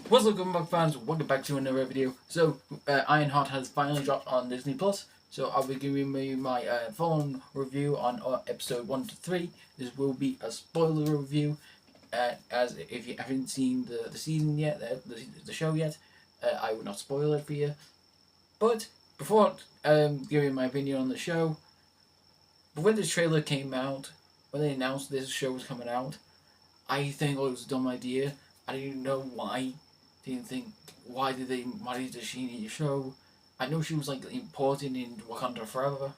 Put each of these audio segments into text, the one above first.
What's up, good Mug fans? Welcome back to another video. So, Ironheart has finally dropped on Disney Plus. So, I'll be giving you my full-on review on episode 1 to 3. This will be a spoiler review, as if you haven't seen the season yet, the show yet, I will not spoil it for you. But before giving my opinion on the show, when the trailer came out, when they announced this show was coming out, I think it was a dumb idea. I didn't know why. Didn't think why did she need a show? I know she was like important in Wakanda Forever,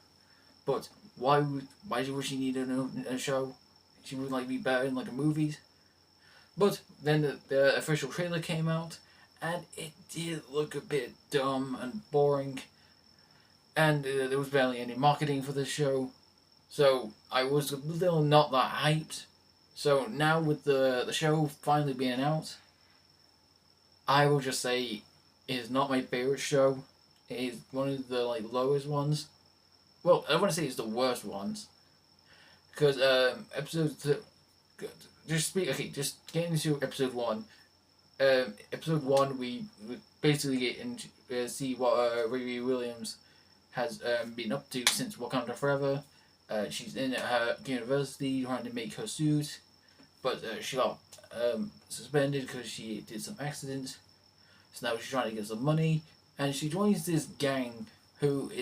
but why would she need a show? She would like be better in like a movies. But then the official trailer came out, and it did look a bit dumb and boring, and there was barely any marketing for the show, so I was a little not that hyped. So now with the show finally being out, I will just say it is not my favorite show. It is one of the like lowest ones. Well, I don't want to say it's the worst ones, because just getting into episode 1. Episode 1 we basically get into see what Riri Williams has been up to since Wakanda Forever. She's in her university trying to make her suit, but she got suspended because she did some accident. So now she's trying to get some money, and she joins this gang who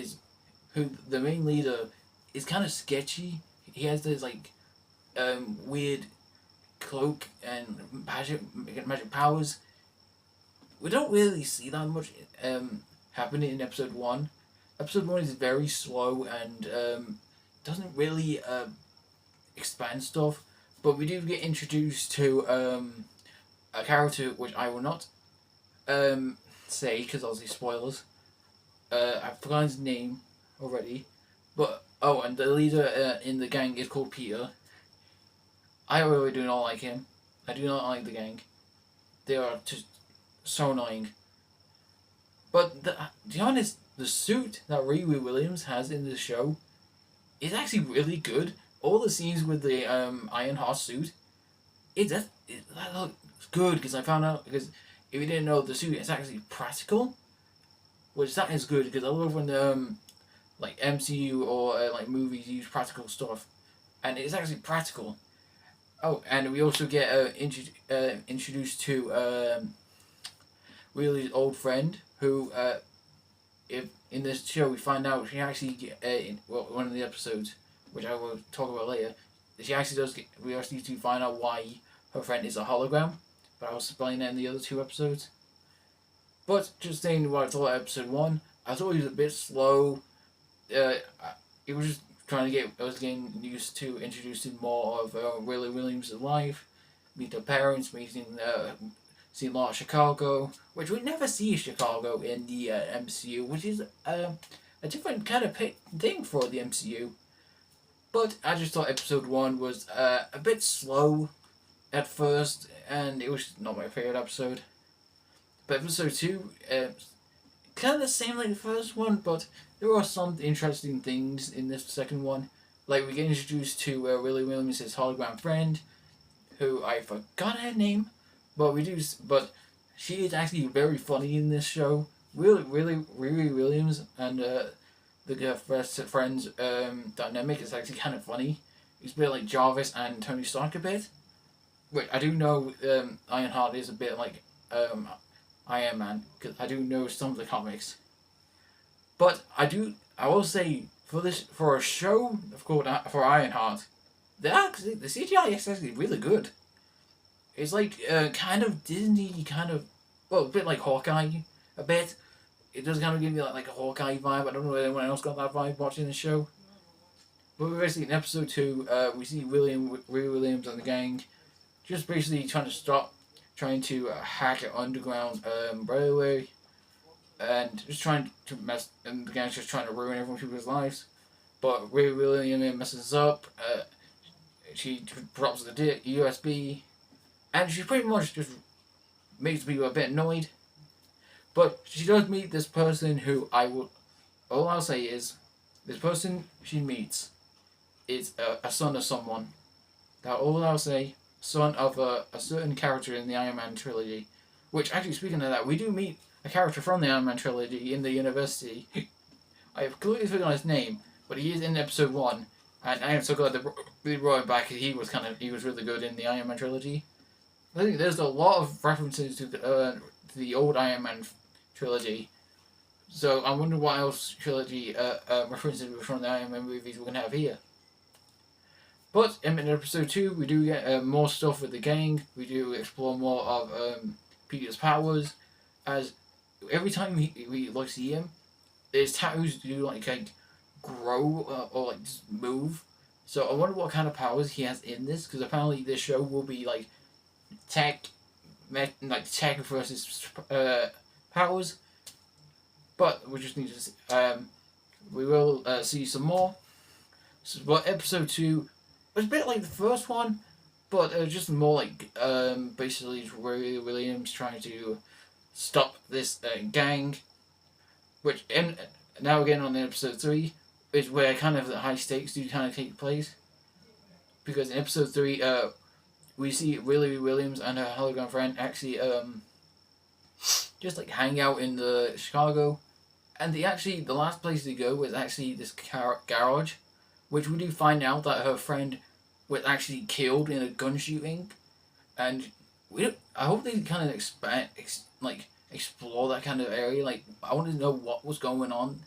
the main leader is kind of sketchy. He has this like weird cloak and magic powers. We don't really see that much happening in episode 1. Episode 1 is very slow and doesn't really expand stuff, but we do get introduced to a character which I will not say because obviously spoilers. I've forgotten his name already, but and the leader in the gang is called Peter. I really do not like him. I do not like the gang. They are just so annoying. But to be honest, the suit that Riri Williams has in the show is actually really good. All the scenes with the Ironheart suit, that looks good because I found out, because if you didn't know, the suit is actually practical, which that is good because I love when like MCU or like movies use practical stuff, and it's actually practical. Oh, and we also get introduced to Willie's old friend, who if in this show we find out she actually in one of the episodes, which I will talk about later, she actually we actually do find out why her friend is a hologram, but I'll explain that in the other 2 episodes. But just saying what I thought of episode 1, I thought it was a bit slow. It was just I was getting used to introducing more of Riri Williams' life, meet her parents, seeing a lot of Chicago, which we never see Chicago in the MCU, which is a different kind of thing for the MCU. But I just thought episode 1 was a bit slow at first, and it was not my favorite episode. But episode 2, kind of the same like the first one, but there are some interesting things in this second one. Like we get introduced to Riri Williams' hologram friend, who I forgot her name, but she is actually very funny in this show. Riri Williams and the first friends dynamic is actually kind of funny. It's a bit like Jarvis and Tony Stark a bit. Wait, I do know Ironheart is a bit like Iron Man, because I do know some of the comics. But I will say for a show for Ironheart, the CGI is actually really good. It's like kind of Disney, a bit like Hawkeye, a bit. It does kind of give me like a Hawkeye vibe. I don't know if anyone else got that vibe watching the show. But basically in episode 2, we see Riri Williams and the gang just basically trying to hack an underground railway, and just trying to and the gang's just trying to ruin everyone's people's lives. But Riri Williams messes up. She drops the USB, and she pretty much just makes people a bit annoyed. But she does meet this person who all I'll say is, this person she meets is a son of someone. That's all I'll say. Son of a certain character in the Iron Man trilogy, Which, actually, speaking of that, we do meet a character from the Iron Man trilogy in the university. I have completely forgotten his name, but he is in episode 1, and I am so glad they brought him back. He was really good in the Iron Man trilogy. I think there's a lot of references to the old Iron Man trilogy. So I wonder what else trilogy references from the Iron Man movies we're going to have here. But in episode 2, we do get more stuff with the gang. We do explore more of Peter's powers. As every time we see him, his tattoos do like grow or like just move. So I wonder what kind of powers he has in this, because apparently this show will be like tech versus powers. But we just need to see, we will see some more. So, but episode 2 was a bit like the first one, but just more like basically Riri Williams trying to stop this gang. Which, and now again on episode 3 is where kind of the high stakes do kind of take place. Because in episode 3, we see Riri Williams and her hologram friend actually just like hang out in the Chicago. And the last place they go was actually this garage, which we do find out that her friend was actually killed in a gun shooting, and I hope they kind of explore that kind of area. Like, I want to know what was going on,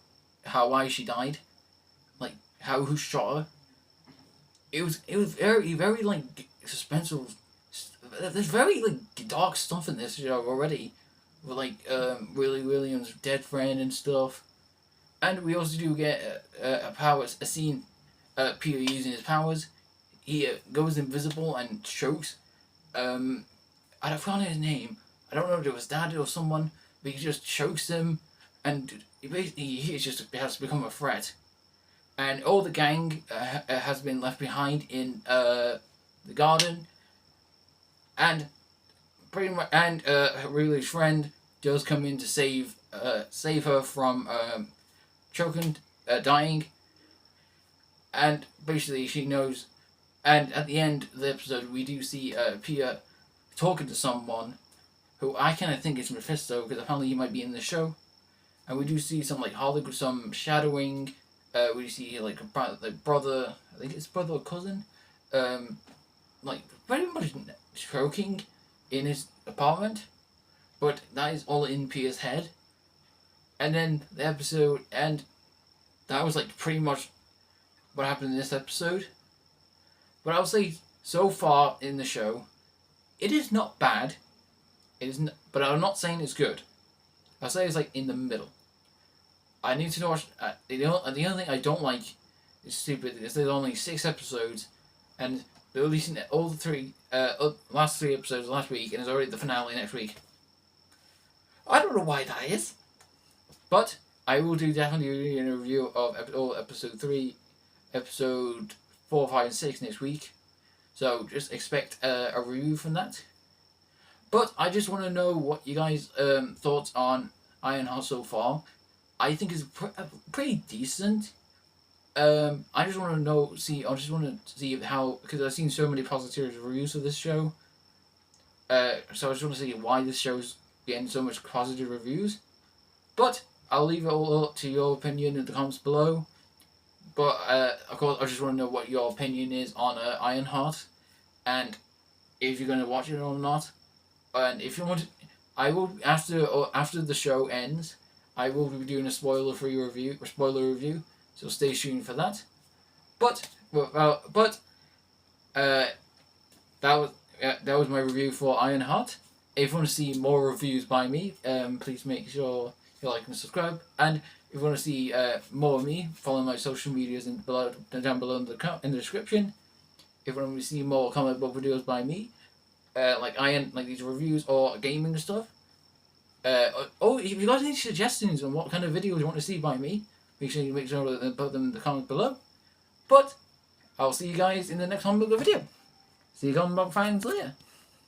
why she died, like who shot her. It was very very like suspenseful. There's very like dark stuff in this show already. With like Riri Williams' dead friend and stuff, and we also do get a scene, Peter using his powers. He goes invisible and chokes. I forgot his name. I don't know if it was Dad or someone, but he just chokes him, and he has become a threat. And all the gang has been left behind in the garden, and pretty much, and Riri's friend does come in to save her from choking, dying, and basically she knows. And at the end of the episode, we do see Peter talking to someone who I kind of think is Mephisto, because apparently he might be in the show. And we do see some some shadowing. We see like brother, I think it's brother or cousin, very much choking in his apartment, but that is all in Peter's head. And then the episode, and that was like pretty much what happened in this episode. But I would say so far in the show, it is not bad. It is, but I'm not saying it's good. I'll say it's like in the middle. I need to watch. The only thing I don't like is stupid. Is there's only 6 episodes, and they're releasing all the last 3 episodes last week, and it's already the finale next week. I don't know why that is, but I will definitely do a review of episode 3, episode 4, 5, and 6 next week. So just expect a review from that. But I just want to know what you guys' thoughts on Ironheart so far. I think it's pretty decent. I just want to see how, because I've seen so many positive reviews of this show. So I just want to see why this show's getting so much positive reviews. But I'll leave it all up to your opinion in the comments below. But of course, I just want to know what your opinion is on Ironheart, and if you're going to watch it or not. And if you want, I will after the show ends, I will be doing a spoiler-free review. So stay tuned for that. But that was my review for Ironheart. If you want to see more reviews by me, please make sure you like and subscribe. And if you want to see more of me, follow my social medias down below in the description. If you want to see more comic book videos by me, like these reviews or gaming stuff. If you guys have any suggestions on what kind of videos you want to see by me, make sure to put them in the comments below. But I'll see you guys in the next comic book video. See you comic book fans later.